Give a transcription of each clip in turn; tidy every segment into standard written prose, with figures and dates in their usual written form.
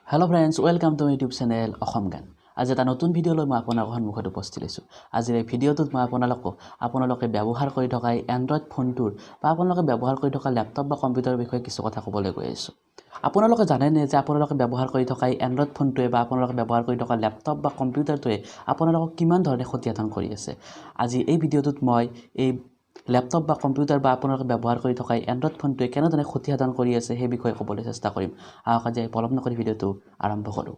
Hello friends, welcome to my YouTube channel Assam জ্ঞান। আজি এটা নতুন ভিডিঅ' লৈ মই আপোনালোকৰ সন্মুখত উপস্থিত হৈছোঁ। আজিৰ এই ভিডিঅ'টোত মই আপোনালোকে ব্যৱহাৰ কৰি থকা এন্ড্ৰইড ফোনটোৰ বা আপোনালোকে ব্যৱহাৰ কৰি থকা ল্যাপটপ বা কম্পিউটাৰৰ বিষয়ে কিছু কথা ক'বলৈ গৈ আছোঁ। আপোনালোকে জানেনে যে আপোনালোকে ব্যৱহাৰ কৰি থকা এন্ড্ৰইড ফোনটোৱে বা আপোনালোকে ব্যৱহাৰ কৰি থকা ল্যাপটপ বা কম্পিউটাৰটোৱে আপোনালোকক কিমান ধৰণে ক্ষতিসাধন কৰি আছে। আজি এই ভিডিঅ'টোত মই এই ল্যাপটপ বা কম্পিউটাৰ বা আপোনালোকে ব্যৱহাৰ কৰি থকা এন্ড্ৰইড ফোনটোৱে কেনেদৰে ক্ষতিসাধন কৰি আছে সেই বিষয়ে ক'বলৈ চেষ্টা কৰিম। আজি পলম নকৰি ভিডিঅ'টো আৰম্ভ কৰোঁ।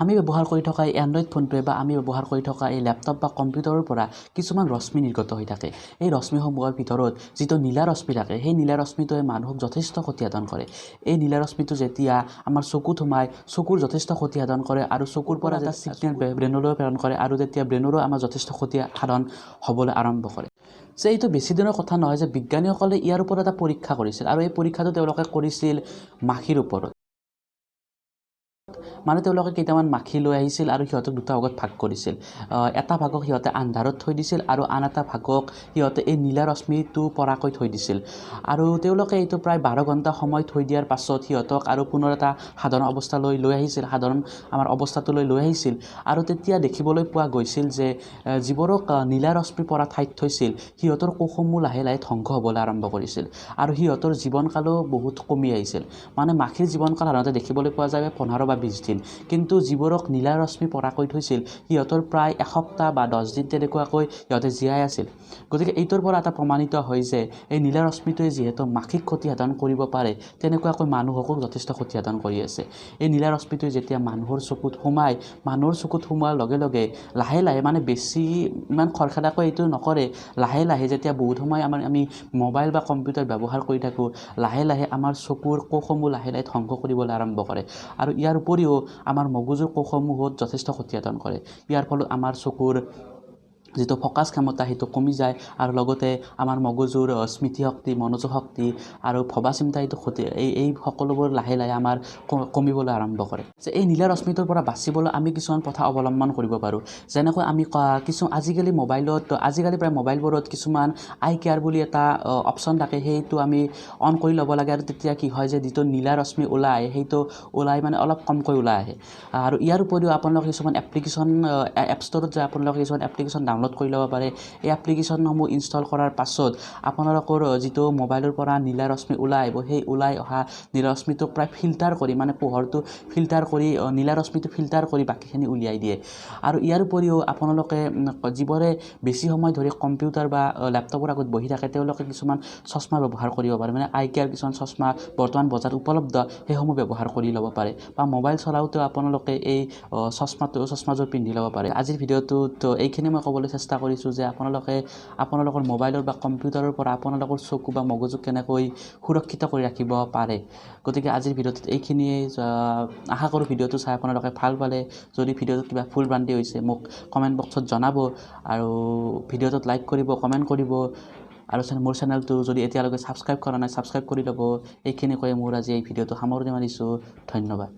আমি ব্যৱহাৰ কৰি থকা এন্ড্ৰইড ফোনটোৱে বা আমি ব্যৱহাৰ কৰি থকা এই ল্যাপটপ বা কম্পিউটাৰৰ পৰা কিছুমান ৰশ্মি নিৰ্গত হৈ থাকে। এই ৰশ্মিসমূহৰ ভিতৰত যিটো নীলা ৰশ্মি থাকে, সেই নীলা ৰশ্মিটোৱে মানুহক যথেষ্ট ক্ষতিসাধন কৰে। এই নীলা ৰশ্মিটো যেতিয়া আমাৰ চকুত সোমায়, চকুৰ যথেষ্ট ক্ষতিসাধন কৰে আৰু চকুৰ পৰা এটা ছিগনেল ব্ৰেইনলৈ প্ৰেৰণ কৰে আৰু তেতিয়া ব্ৰেইনৰো আমাৰ যথেষ্ট ক্ষতিসাধন হ'বলৈ আৰম্ভ কৰে। যে এইটো বেছি দিনৰ কথা নহয় যে বিজ্ঞানীসকলে ইয়াৰ ওপৰত এটা পৰীক্ষা কৰিছিল আৰু এই পৰীক্ষাটো তেওঁলোকে কৰিছিল মাখিৰ ওপৰত। মানে তেওঁলোকে কেইটামান মাখি লৈ আহিছিল আৰু সিহঁতক দুটা ভাগত ভাগ কৰিছিল। এটা ভাগক সিহঁতে আন্ধাৰত থৈ দিছিল আৰু আন এটা ভাগক সিহঁতে এই নীলা ৰশ্মিটো পৰাকৈ থৈ দিছিল। আৰু তেওঁলোকে এইটো প্ৰায় 12 ঘণ্টা সময় থৈ দিয়াৰ পাছত সিহঁতক আৰু পুনৰ এটা সাধাৰণ অৱস্থালৈ লৈ আহিছিল, সাধাৰণ আমাৰ অৱস্থাটোলৈ লৈ আহিছিল। আৰু তেতিয়া দেখিবলৈ পোৱা গৈছিল যে যিবোৰক নীলা ৰশ্মি পৰা ঠাইত থৈছিল সিহঁতৰ কোষসমূহ লাহে লাহে ধ্বংস হ'বলৈ আৰম্ভ কৰিছিল আৰু সিহঁতৰ জীৱনকালো বহুত কমি আহিছিল। মানে মাখিৰ জীৱনকাল সাধাৰণতে দেখিবলৈ পোৱা যায় 15 বা 20 দিন, কিন্তু যিবোৰক নীলা ৰশ্মি পৰাকৈ থৈছিল সিহঁতৰ প্ৰায় এসপ্তাহ বা 10 দিন তেনেকুৱাকৈ সিহঁতে জীয়াই আছিল। গতিকে এইটোৰ পৰা এটা প্ৰমাণিত হয় যে এই নীলা ৰশ্মিটোৱে যিহেতু মাখিক ক্ষতিসাধন কৰিব পাৰে, তেনেকুৱাকৈ মানুহকো যথেষ্ট ক্ষতিসাধন কৰি আছে। এই নীলা ৰশ্মিটোৱে যেতিয়া মানুহৰ চকুত সোমোৱাৰ লগে লগে লাহে লাহে, মানে বেছি ইমান খৰখেদাকৈ এইটো নকৰে, লাহে লাহে যেতিয়া বহুত সময় আমি মোবাইল বা কম্পিউটাৰ ব্যৱহাৰ কৰি থাকোঁ, লাহে লাহে আমাৰ চকুৰ কোষসমূহ লাহে লাহে ধ্বংস কৰিবলৈ আৰম্ভ কৰে। আৰু ইয়াৰ উপৰিও আমাৰ মগজুৰ কোষসমূহত যথেষ্ট ক্ষতিসাধন কৰে। ইয়াৰ ফলত আমাৰ চকুৰ যিটো ফকাছ ক্ষমতা সেইটো কমি যায় আৰু লগতে আমাৰ মগজুৰ স্মৃতিশক্তি, মনোযোগ শক্তি আৰু ভবা চিন্তা এই সকলোবোৰ লাহে লাহে আমাৰ কমিবলৈ আৰম্ভ কৰে। যে এই নীলা ৰশ্মিটোৰ পৰা বাচিবলৈ আমি কিছুমান পথা অৱলম্বন কৰিব পাৰোঁ। যেনেকৈ আমি আজিকালি প্ৰায় মোবাইলবোৰত কিছুমান আই কেয়াৰ বুলি এটা অপশ্যন থাকে, সেইটো আমি অন কৰি ল'ব লাগে আৰু তেতিয়া কি হয় যে যিটো নীলা ৰশ্মি ওলাই সেইটো মানে অলপ কমকৈ ওলাই আহে। আৰু ইয়াৰ উপৰিও আপোনালোকে কিছুমান এপ্লিকেশ্যন এপ ষ্ট'ৰত যায় আপোনালোকে কিছুমান এপ্লিকেশ্যন ডাউনলোড কৰি ল'ব পাৰে। এই এপ্লিকেশ্যনসমূহ ইনষ্টল কৰাৰ পাছত আপোনালোকৰ যিটো মোবাইলৰ পৰা নীলা ৰশ্মি ওলাই আহিব, সেই ওলাই অহা নীলা ৰশ্মিটোক প্ৰায় ফিল্টাৰ কৰি, মানে পোহৰটো ফিল্টাৰ কৰি, নীলা ৰশ্মিটো ফিল্টাৰ কৰি বাকীখিনি উলিয়াই দিয়ে। আৰু ইয়াৰ উপৰিও আপোনালোকে যিবোৰে বেছি সময় ধৰি কম্পিউটাৰ বা লেপটপৰ আগত বহি থাকে তেওঁলোকে কিছুমান চশমা ব্যৱহাৰ কৰিব পাৰে, মানে আই কেয়াৰ কিছুমান চশমা বৰ্তমান বজাৰত উপলব্ধ, সেইসমূহ ব্যৱহাৰ কৰি ল'ব পাৰে। বা মোবাইল চলাওঁতেও আপোনালোকে এই চশমাযোৰ পিন্ধি ল'ব পাৰে। আজিৰ ভিডিঅ'টোত এইখিনি মই ক'বলৈ চেষ্টা কৰিছোঁ যে আপোনালোকৰ মোবাইলৰ বা কম্পিউটাৰৰ পৰা আপোনালোকৰ চকু বা মগজুক কেনেকৈ সুৰক্ষিত কৰি ৰাখিব পাৰে। গতিকে আজিৰ ভিডিঅ'টোত এইখিনিয়ে। আশা কৰোঁ ভিডিঅ'টো চাই আপোনালোকে ভাল পালে। যদি ভিডিঅ'টোত কিবা ভুল ভ্ৰান্তি হৈছে মোক কমেণ্ট বক্সত জনাব আৰু ভিডিঅ'টোত লাইক কৰিব, কমেণ্ট কৰিব আৰু মোৰ চেনেলটো যদি এতিয়ালৈকে ছাবস্ক্ৰাইব কৰা নাই ছাবস্ক্ৰাইব কৰি ল'ব। এইখিনি কৈ মোৰ আজি এই ভিডিঅ'টো সামৰণি মাৰিছোঁ। ধন্যবাদ।